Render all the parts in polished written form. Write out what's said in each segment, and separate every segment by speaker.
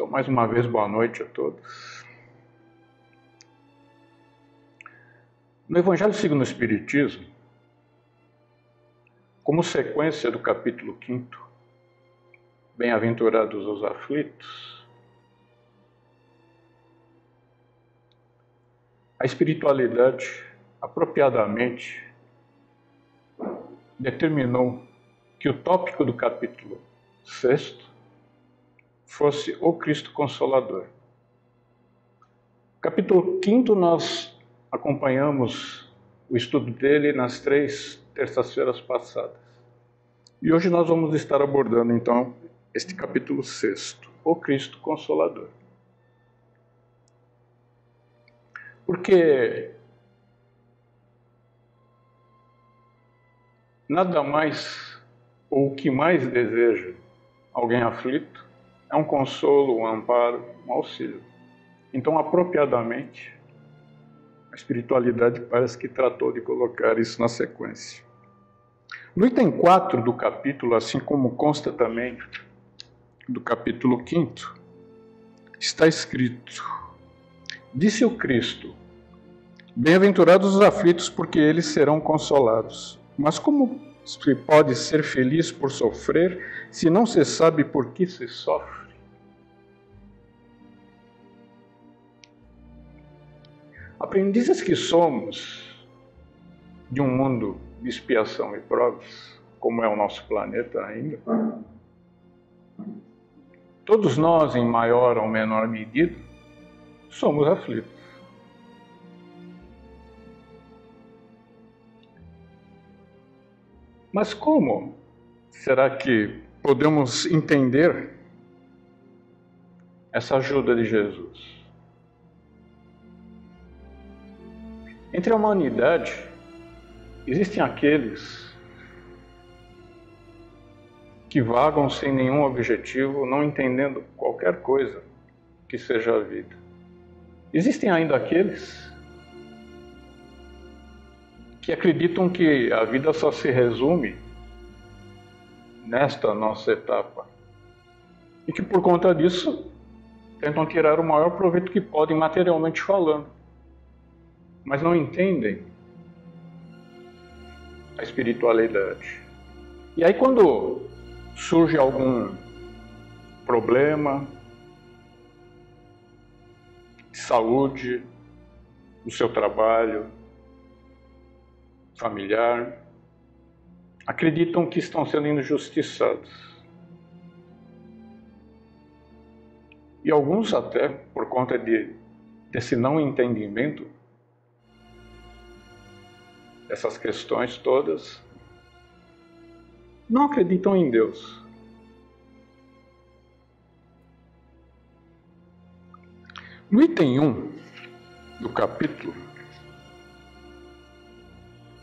Speaker 1: Então, mais uma vez, boa noite a todos. No Evangelho segundo o Espiritismo, como sequência do capítulo 5, Bem-aventurados os aflitos, a espiritualidade, apropriadamente, determinou que o tópico do capítulo 6 fosse o Cristo Consolador. Capítulo 5 nós acompanhamos o estudo dele nas 3 terças-feiras passadas. E hoje nós vamos estar abordando, então, este capítulo 6, o Cristo Consolador. Porque nada mais, ou o que mais deseja alguém aflito, é um consolo, um amparo, um auxílio. Então, apropriadamente, a espiritualidade parece que tratou de colocar isso na sequência. No item 4 do capítulo, assim como consta também do capítulo 5, está escrito: disse o Cristo, bem-aventurados os aflitos, porque eles serão consolados. Mas como se pode ser feliz por sofrer, se não se sabe por que se sofre? Aprendizes que somos de um mundo de expiação e provas, como é o nosso planeta ainda, todos nós, em maior ou menor medida, somos aflitos. Mas como será que podemos entender essa ajuda de Jesus? Entre a humanidade, existem aqueles que vagam sem nenhum objetivo, não entendendo qualquer coisa que seja a vida. Existem ainda aqueles que acreditam que a vida só se resume nesta nossa etapa e que por conta disso tentam tirar o maior proveito que podem materialmente falando, mas não entendem a espiritualidade. E aí quando surge algum problema de saúde, no seu trabalho, familiar, acreditam que estão sendo injustiçados. E alguns até, por conta desse não entendimento dessas questões todas, não acreditam em Deus. No item 1 do capítulo,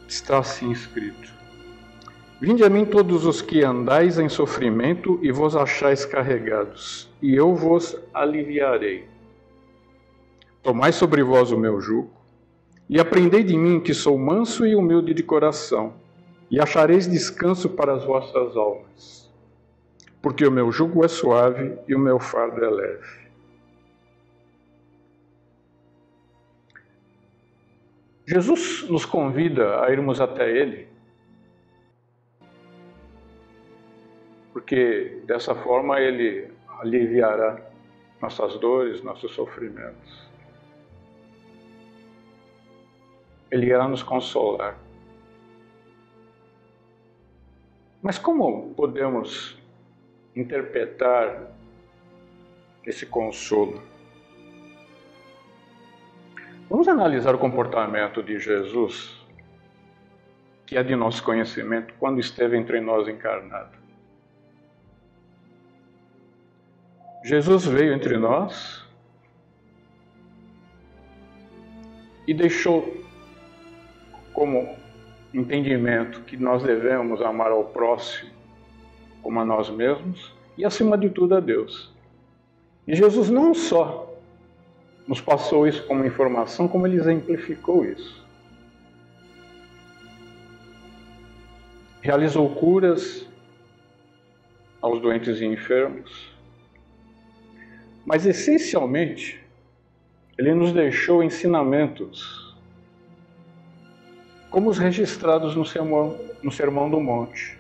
Speaker 1: está assim escrito: vinde a mim todos os que andais em sofrimento e vos achais carregados, e eu vos aliviarei. Tomai sobre vós o meu jugo, e aprendei de mim, que sou manso e humilde de coração, e achareis descanso para as vossas almas. Porque o meu jugo é suave e o meu fardo é leve. Jesus nos convida a irmos até Ele, porque dessa forma Ele aliviará nossas dores, nossos sofrimentos. Ele irá nos consolar. Mas como podemos interpretar esse consolo? Vamos analisar o comportamento de Jesus, que é de nosso conhecimento, quando esteve entre nós encarnado. Jesus veio entre nós e deixou como entendimento que nós devemos amar ao próximo como a nós mesmos e, acima de tudo, a Deus. E Jesus não só nos passou isso como informação, como ele exemplificou isso. Realizou curas aos doentes e enfermos, Mas, essencialmente, ele nos deixou ensinamentos, como os registrados no Sermão do Monte.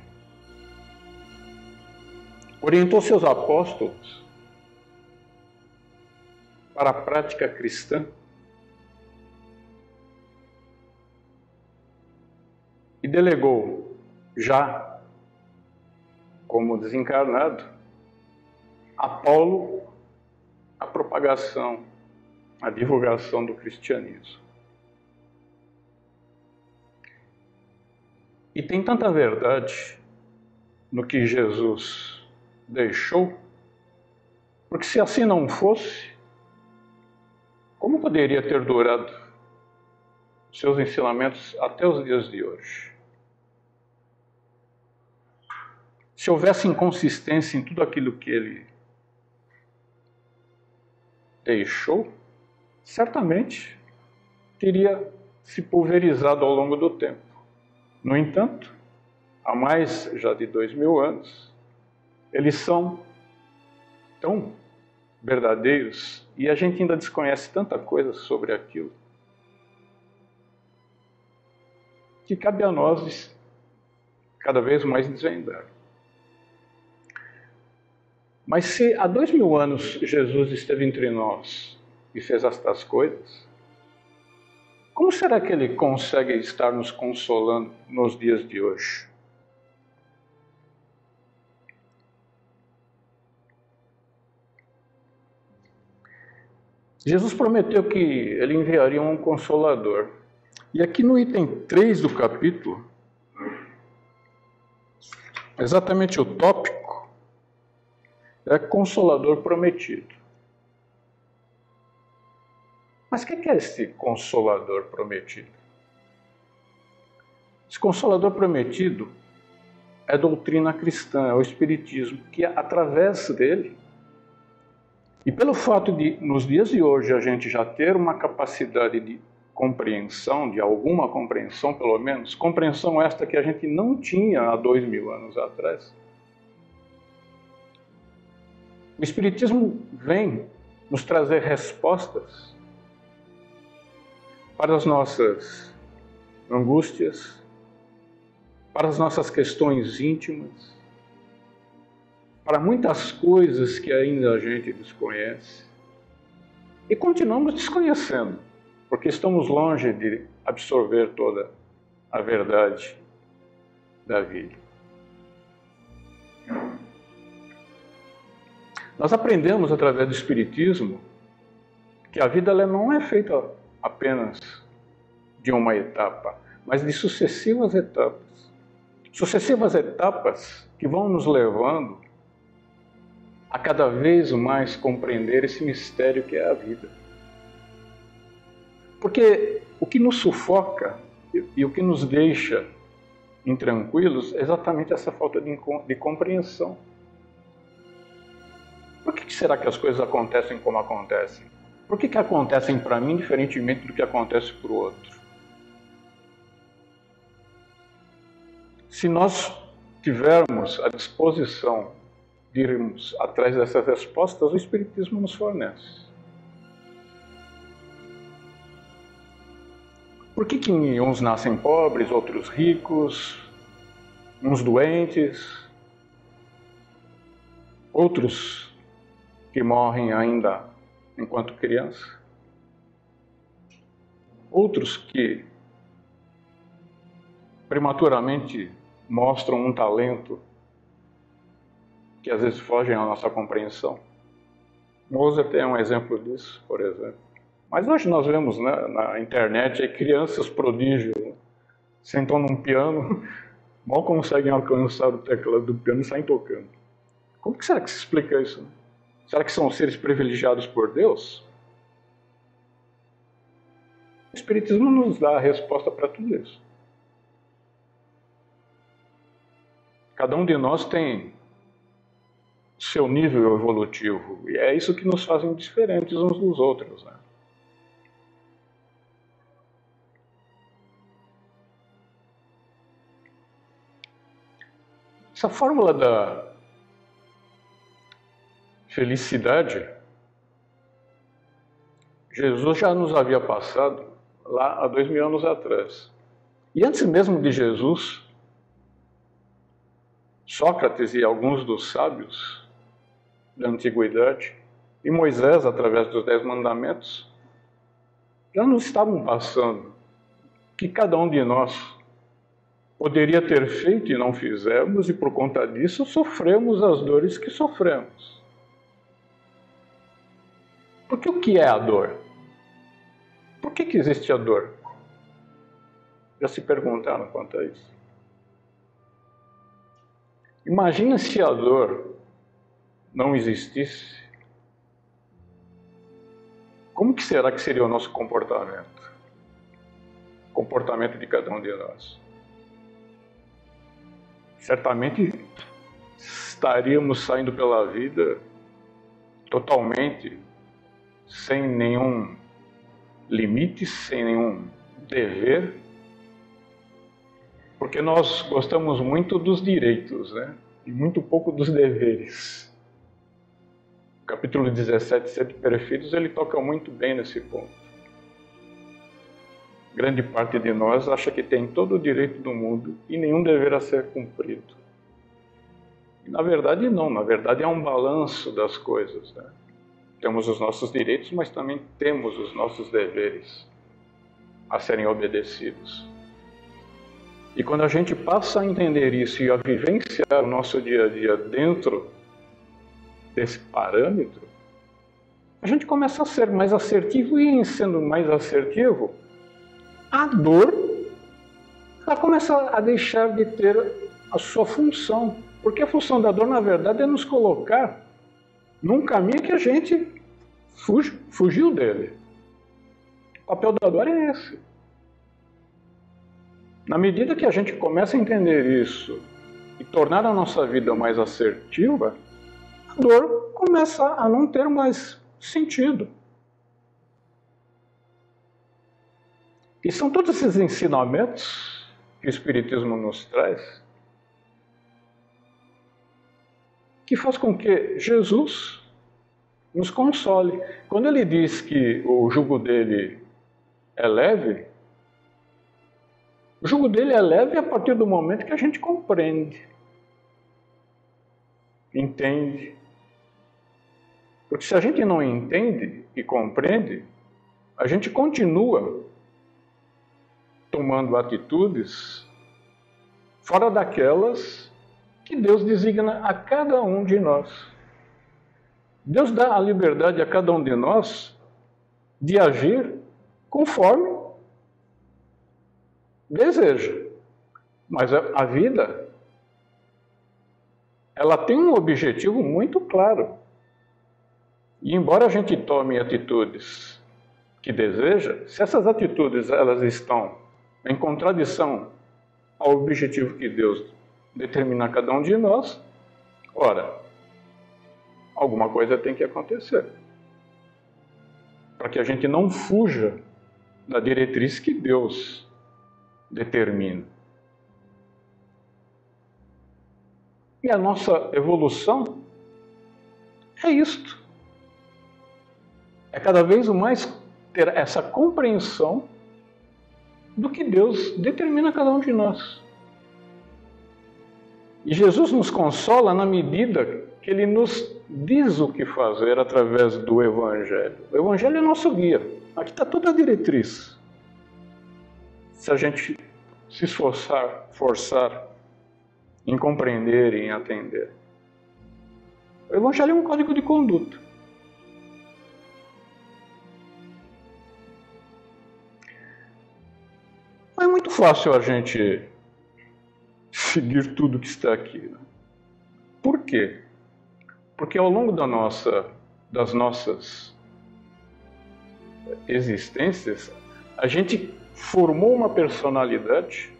Speaker 1: Orientou seus apóstolos para a prática cristã e delegou, já como desencarnado, a Paulo a propagação, a divulgação do cristianismo. E tem tanta verdade no que Jesus deixou, porque se assim não fosse, como poderia ter durado seus ensinamentos até os dias de hoje? Se houvesse inconsistência em tudo aquilo que ele deixou, certamente teria se pulverizado ao longo do tempo. No entanto, há mais já de 2000 anos, eles são tão verdadeiros e a gente ainda desconhece tanta coisa sobre aquilo que cabe a nós cada vez mais desvendar. Mas se há 2000 anos Jesus esteve entre nós e fez estas coisas, como será que ele consegue estar nos consolando nos dias de hoje? Jesus prometeu que ele enviaria um consolador. E aqui no item 3 do capítulo, exatamente o tópico é Consolador Prometido. Mas o que é esse Consolador Prometido? Esse Consolador Prometido é doutrina cristã, é o Espiritismo, que através dele, e pelo fato de, nos dias de hoje, a gente já ter uma capacidade de compreensão, de alguma compreensão pelo menos, compreensão esta que a gente não tinha há 2000 anos atrás, o Espiritismo vem nos trazer respostas para as nossas angústias, para as nossas questões íntimas, para muitas coisas que ainda a gente desconhece. E continuamos desconhecendo, porque estamos longe de absorver toda a verdade da vida. Nós aprendemos através do Espiritismo que a vida ela não é feita apenas de uma etapa, mas de sucessivas etapas. Sucessivas etapas que vão nos levando a cada vez mais compreender esse mistério que é a vida. Porque o que nos sufoca e o que nos deixa intranquilos é exatamente essa falta de compreensão. Por que será que as coisas acontecem como acontecem? Por que acontecem para mim diferentemente do que acontece para o outro? Se nós tivermos a disposição de irmos atrás dessas respostas, o Espiritismo nos fornece. Por que uns nascem pobres, outros ricos, uns doentes, outros que morrem ainda enquanto criança, outros que prematuramente mostram um talento que às vezes fogem à nossa compreensão? Mozart é um exemplo disso, por exemplo. Mas hoje nós vemos, né, na internet crianças prodígios, né, sentam num piano, mal conseguem alcançar o teclado do piano e saem tocando. Como que será que se explica isso? Né? Será que são seres privilegiados por Deus? O Espiritismo nos dá a resposta para tudo isso. Cada um de nós tem seu nível evolutivo, e é isso que nos faz diferentes uns dos outros, né? Essa fórmula da felicidade Jesus já nos havia passado lá há 2000 anos atrás. E antes mesmo de Jesus, Sócrates e alguns dos sábios da antiguidade, e Moisés, através dos 10 mandamentos, já nos estavam passando que cada um de nós poderia ter feito e não fizemos, e por conta disso sofremos as dores que sofremos. Porque o que é a dor? Por que existe a dor? Já se perguntaram quanto a isso? Imagina se a dor não existisse. Como que será que seria o nosso comportamento? O comportamento de cada um de nós. Certamente estaríamos saindo pela vida totalmente sem nenhum limite, sem nenhum dever, porque nós gostamos muito dos direitos, né? E muito pouco dos deveres. O capítulo 17, Sede Perfeitos, ele toca muito bem nesse ponto. Grande parte de nós acha que tem todo o direito do mundo e nenhum dever a ser cumprido. E na verdade não, na verdade é um balanço das coisas, né? Temos os nossos direitos, mas também temos os nossos deveres a serem obedecidos. E quando a gente passa a entender isso e a vivenciar o nosso dia a dia dentro desse parâmetro, a gente começa a ser mais assertivo, e em sendo mais assertivo, a dor ela começa a deixar de ter a sua função. Porque a função da dor, na verdade, é nos colocar num caminho que a gente fugiu dele. O papel da dor é esse. Na medida que a gente começa a entender isso e tornar a nossa vida mais assertiva, a dor começa a não ter mais sentido. E são todos esses ensinamentos que o Espiritismo nos traz que faz com que Jesus nos console. Quando ele diz que o jugo dele é leve, o jugo dele é leve a partir do momento que a gente compreende, entende. Porque se a gente não entende e compreende, a gente continua tomando atitudes fora daquelas que Deus designa a cada um de nós. Deus dá a liberdade a cada um de nós de agir conforme deseja. Mas a vida, ela tem um objetivo muito claro. E embora a gente tome atitudes que deseja, se essas atitudes elas estão em contradição ao objetivo que Deus determina a cada um de nós, ora, alguma coisa tem que acontecer. Para que a gente não fuja da diretriz que Deus determina. E a nossa evolução é isto. É cada vez mais ter essa compreensão do que Deus determina a cada um de nós. E Jesus nos consola na medida que Ele nos diz o que fazer através do Evangelho. O Evangelho é nosso guia. Aqui está toda a diretriz. Se a gente se forçar em compreender e em atender. O Evangelho é um código de conduta. Não é muito fácil a gente seguir tudo que está aqui. Né? Por quê? Porque ao longo das nossas existências, a gente formou uma personalidade,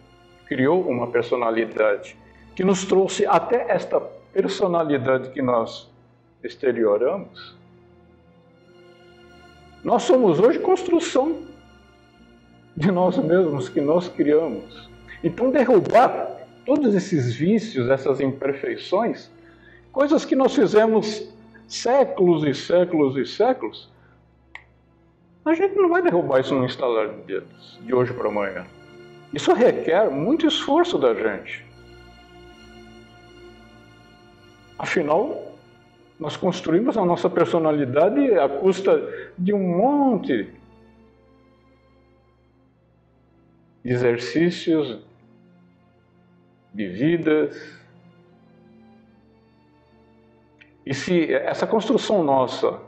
Speaker 1: criou uma personalidade que nos trouxe até esta personalidade que nós exterioramos. Nós somos hoje construção de nós mesmos, que nós criamos. Então derrubar todos esses vícios, essas imperfeições, coisas que nós fizemos séculos e séculos e séculos, A gente não vai derrubar isso num instalar de dedos, de hoje para amanhã. Isso requer muito esforço da gente. Afinal, nós construímos a nossa personalidade à custa de um monte de exercícios, de vidas. E se essa construção nossa,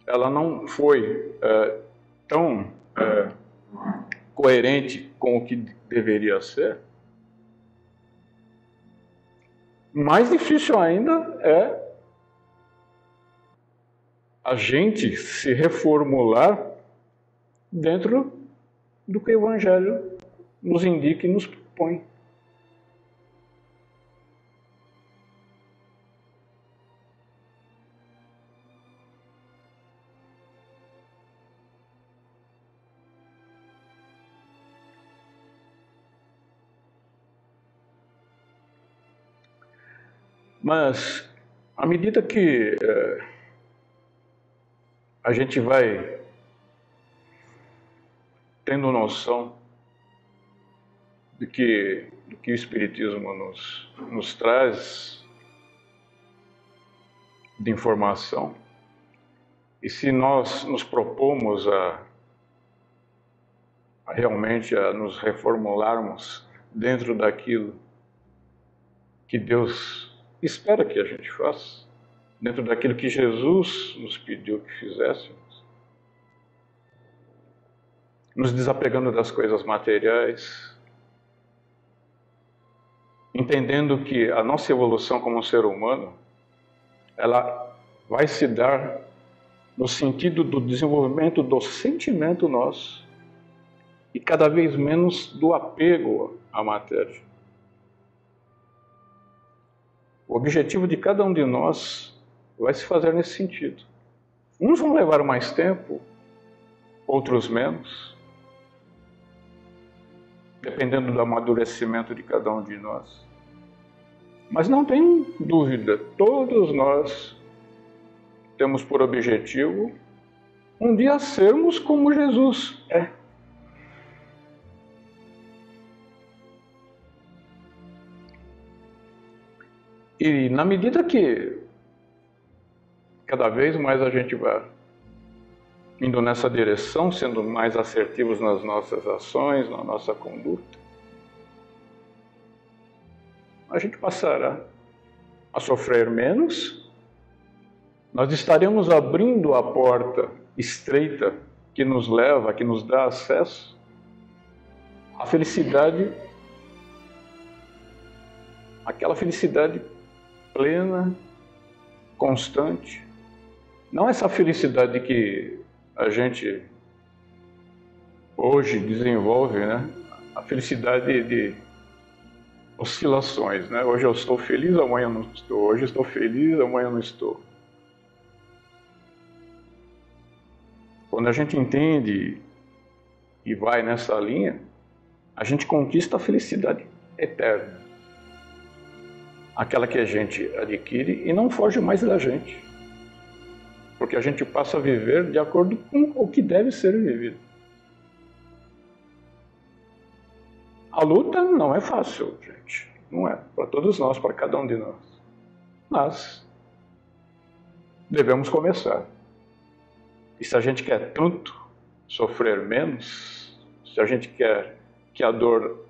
Speaker 1: ela não foi tão coerente com o que deveria ser, mais difícil ainda é a gente se reformular dentro do que o Evangelho nos indica e nos põe. Mas, à medida que a gente vai tendo noção do que o Espiritismo nos traz de informação, e se nós nos propomos realmente a nos reformularmos dentro daquilo que Deus espera que a gente faça, dentro daquilo que Jesus nos pediu que fizéssemos, nos desapegando das coisas materiais, entendendo que a nossa evolução como ser humano, ela vai se dar no sentido do desenvolvimento do sentimento nosso e cada vez menos do apego à matéria. O objetivo de cada um de nós vai se fazer nesse sentido. Uns vão levar mais tempo, outros menos, dependendo do amadurecimento de cada um de nós. Mas não tem dúvida, todos nós temos por objetivo um dia sermos como Jesus é. E na medida que cada vez mais a gente vai indo nessa direção, sendo mais assertivos nas nossas ações, na nossa conduta, a gente passará a sofrer menos, nós estaremos abrindo a porta estreita que nos leva, que nos dá acesso à felicidade, aquela felicidade plena, constante. Não essa felicidade que a gente hoje desenvolve, né? A felicidade de oscilações, né? Hoje eu estou feliz, amanhã não estou. Hoje estou feliz, amanhã não estou. Quando a gente entende e vai nessa linha, a gente conquista a felicidade eterna. Aquela que a gente adquire e não foge mais da gente. Porque a gente passa a viver de acordo com o que deve ser vivido. A luta não é fácil, gente. Não é. Para todos nós, para cada um de nós. Mas devemos começar. E se a gente quer tanto sofrer menos, se a gente quer que a dor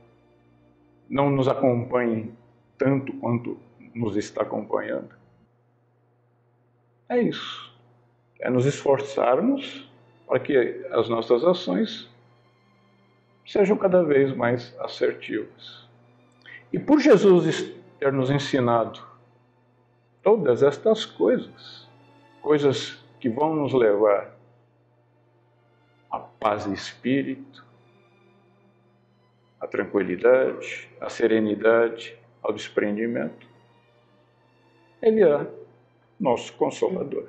Speaker 1: não nos acompanhe tanto quanto nos está acompanhando, é isso. É nos esforçarmos para que as nossas ações sejam cada vez mais assertivas. E por Jesus ter nos ensinado todas estas coisas, coisas que vão nos levar à paz de espírito, à tranquilidade, à serenidade, ao desprendimento, Ele é nosso Consolador.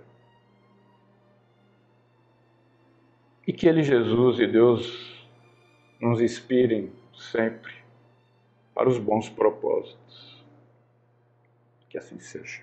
Speaker 1: E que Ele, Jesus e Deus, nos inspirem sempre para os bons propósitos. Que assim seja.